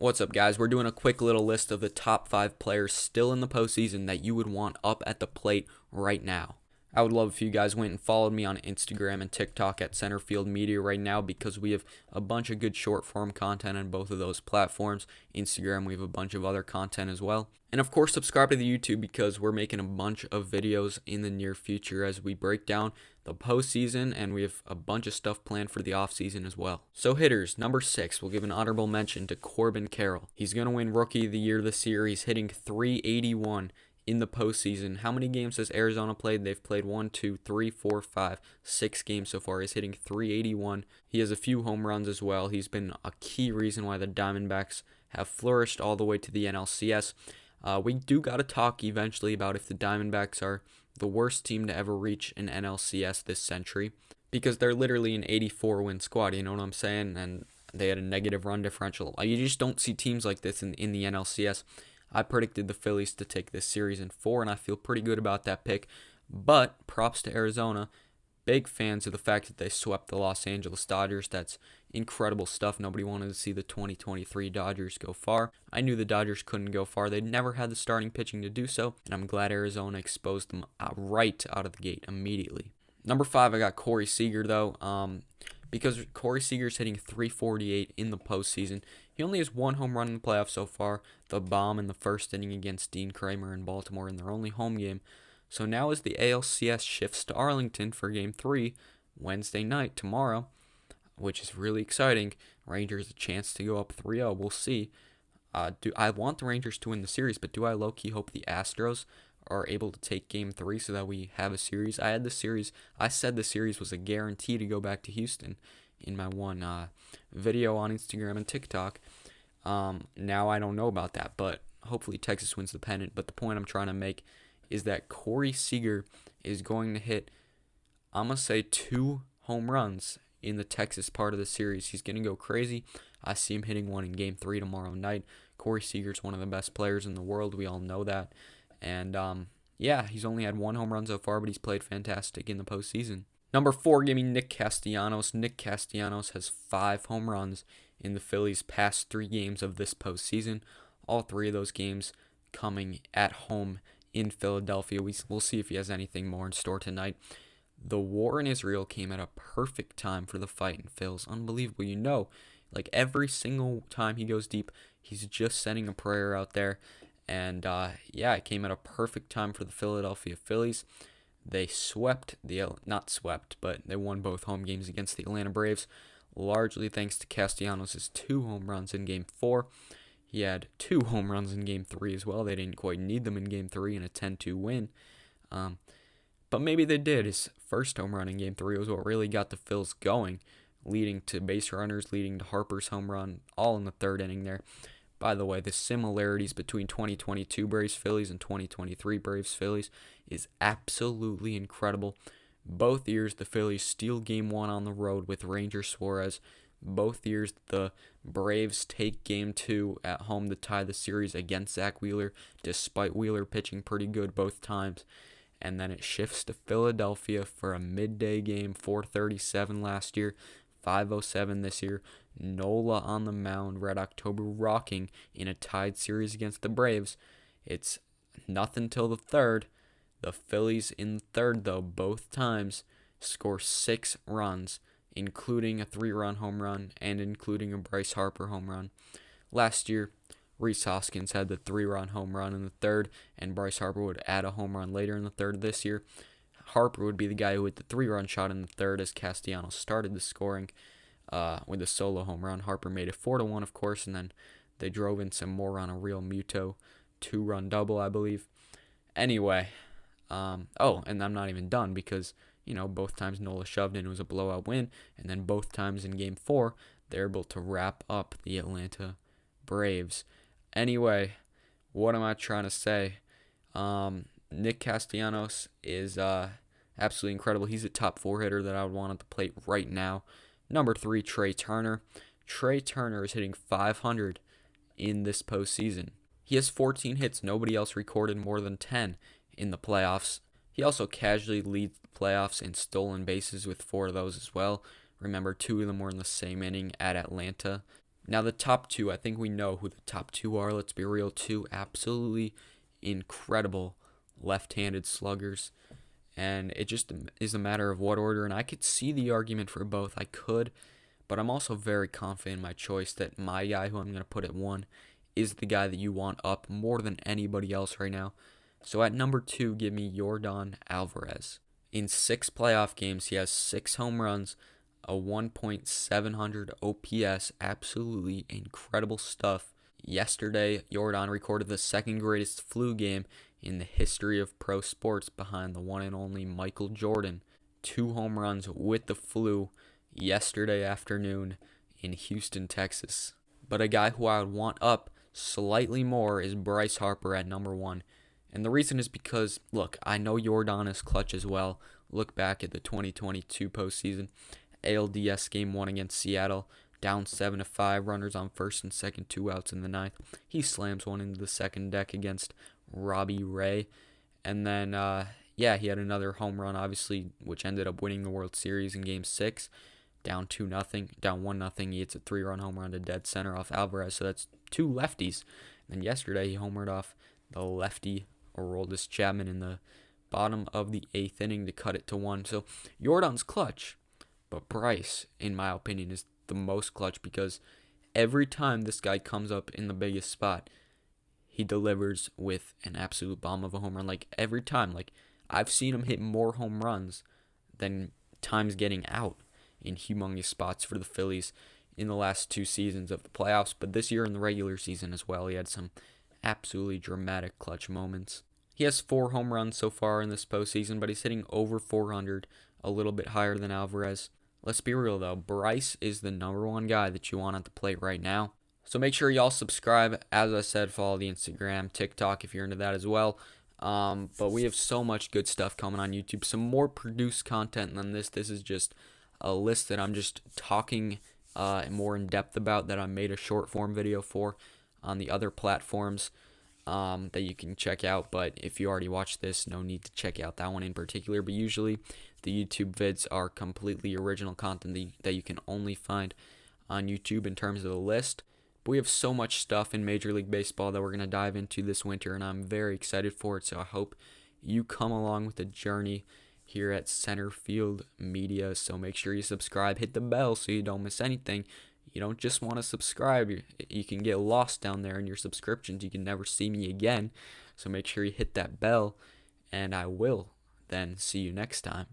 What's up, guys? We're doing a quick little list of the top 5 players still in the postseason that you would want up at the plate right now. I would love if you guys went and followed me on Instagram and TikTok at Centerfield Media right now, because we have a bunch of good short form content on both of those platforms. Instagram, we have a bunch of other content as well. And of course, subscribe to the YouTube, because we're making a bunch of videos in the near future as we break down the postseason, and we have a bunch of stuff planned for the offseason as well. So hitters, number 6, we'll give an honorable mention to Corbin Carroll. He's going to win Rookie of the Year this year. He's hitting .381 in the postseason. How many games has Arizona played? They've played 6 games so far. He's hitting .381. He has a few home runs as well. He's been a key reason why the Diamondbacks have flourished all the way to the NLCS. We do got to talk eventually about if the Diamondbacks are the worst team to ever reach an NLCS this century, because they're literally an 84-win squad, you know what I'm saying? And they had a negative run differential. You just don't see teams like this in the NLCS. I predicted the Phillies to take this series in 4, and I feel pretty good about that pick. But props to Arizona. Big fans of the fact that they swept the Los Angeles Dodgers. That's incredible stuff. Nobody wanted to see the 2023 Dodgers go far. I knew the Dodgers couldn't go far. They'd never had the starting pitching to do so, and I'm glad Arizona exposed them right out of the gate immediately. Number 5, I got Corey Seager, though, because Corey Seager's hitting .348 in the postseason. He only has 1 home run in the playoffs so far, the bomb in the first inning against Dean Kramer in Baltimore in their only home game. So now as the ALCS shifts to Arlington for Game 3, Wednesday night, tomorrow, which is really exciting, Rangers a chance to go up 3-0. We'll see. I want the Rangers to win the series, but do I low-key hope the Astros are able to take Game 3 so that we have a series? I said the series was a guarantee to go back to Houston in my one video on Instagram and TikTok. Now I don't know about that, but hopefully Texas wins the pennant. But the point I'm trying to make is that Corey Seager is going to hit, I'm going to say, 2 home runs in the Texas part of the series. He's going to go crazy. I see him hitting one in Game 3 tomorrow night. Corey Seager's one of the best players in the world. We all know that. And, he's only had 1 home run so far, but he's played fantastic in the postseason. Number 4, give me Nick Castellanos. Nick Castellanos has 5 home runs in the Phillies' past 3 games of this postseason. All 3 of those games coming at home in Philadelphia. We'll see if he has anything more in store tonight. The war in Israel came at a perfect time for the fight in Phil's. Unbelievable. Like every single time he goes deep, he's just sending a prayer out there. And, it came at a perfect time for the Philadelphia Phillies. They they won both home games against the Atlanta Braves, largely thanks to Castellanos' 2 home runs in Game 4. He had 2 home runs in Game 3 as well. They didn't quite need them in Game 3 in a 10-2 win. But maybe they did. His first home run in Game 3 was what really got the Phils going, leading to base runners, leading to Harper's home run, all in the 3rd inning there. By the way, the similarities between 2022 Braves-Phillies and 2023 Braves-Phillies is absolutely incredible. Both years, the Phillies steal Game 1 on the road with Ranger Suarez. Both years, the Braves take Game 2 at home to tie the series against Zach Wheeler, despite Wheeler pitching pretty good both times. And then it shifts to Philadelphia for a midday game, 4:37 last year, 5:07 this year. Nola on the mound, Red October rocking in a tied series against the Braves. It's nothing till the 3rd. The Phillies in the 3rd, though, both times score 6 runs, including a 3-run home run and including a Bryce Harper home run. Last year, Rhys Hoskins had the 3-run home run in the 3rd, and Bryce Harper would add a home run later in the 3rd. This year, Harper would be the guy who hit the 3-run shot in the 3rd as Castellanos started the scoring with a solo home run. Harper made it 4-1, of course, and then they drove in some more on a Real Muto 2-run double, I believe. Anyway, and I'm not even done, because both times Nola shoved in, it was a blowout win, and then both times in Game 4, they're able to wrap up the Atlanta Braves. Anyway, what am I trying to say? Nick Castellanos is absolutely incredible. He's a top 4 hitter that I would want at the plate right now. Number 3, Trey Turner. Trey Turner is hitting .500 in this postseason. He has 14 hits. Nobody else recorded more than 10 in the playoffs. He also casually leads the playoffs in stolen bases with 4 of those as well. Remember, 2 of them were in the same inning at Atlanta. Now, the top two, I think we know who the top two are. Let's be real, two absolutely incredible left-handed sluggers. And it just is a matter of what order. And I could see the argument for both. I could, but I'm also very confident in my choice that my guy, who I'm going to put at one, is the guy that you want up more than anybody else right now. So at number two, give me Yordan Alvarez. In 6 playoff games, he has 6 home runs, a 1.700 OPS. Absolutely incredible stuff. Yesterday, Yordan recorded the second greatest flu game in the history of pro sports behind the one and only Michael Jordan. 2 home runs with the flu yesterday afternoon in Houston, Texas. But a guy who I would want up slightly more is Bryce Harper at number one. And the reason is because, look, I know Yordan is clutch as well. Look back at the 2022 postseason. ALDS game 1 against Seattle. Down 7-5, runners on first and second, 2 outs in the ninth. He slams one into the second deck against Robbie Ray. And then, he had another home run, obviously, which ended up winning the World Series in Game 6. Down 2-0, down 1-0. He hits a 3-run home run to dead center off Alvarez. So that's 2 lefties. And yesterday, he homered off the lefty Aroldis Chapman in the bottom of the 8th inning to cut it to 1. So Yordan's clutch. But Bryce, in my opinion, is the most clutch because every time this guy comes up in the biggest spot, he delivers with an absolute bomb of a home run. Like, every time. Like, I've seen him hit more home runs than times getting out in humongous spots for the Phillies in the last 2 seasons of the playoffs. But this year in the regular season as well, he had some absolutely dramatic clutch moments. He has 4 home runs so far in this postseason, but he's hitting over 400, a little bit higher than Alvarez. Let's be real, though. Bryce is the number one guy that you want at the plate right now. So make sure y'all subscribe. As I said, follow the Instagram, TikTok if you're into that as well. But we have so much good stuff coming on YouTube. Some more produced content than this. This is just a list that I'm just talking more in depth about that I made a short form video for on the other platforms that you can check out. But if you already watched this, no need to check out that one in particular. But usually the YouTube vids are completely original content that you can only find on YouTube in terms of the list. But we have so much stuff in Major League Baseball that we're going to dive into this winter, and I'm very excited for it. So I hope you come along with the journey here at Center Field Media. So make sure you subscribe, hit the bell so you don't miss anything. You don't just want to subscribe. You can get lost down there in your subscriptions. You can never see me again. So make sure you hit that bell, and I will then see you next time.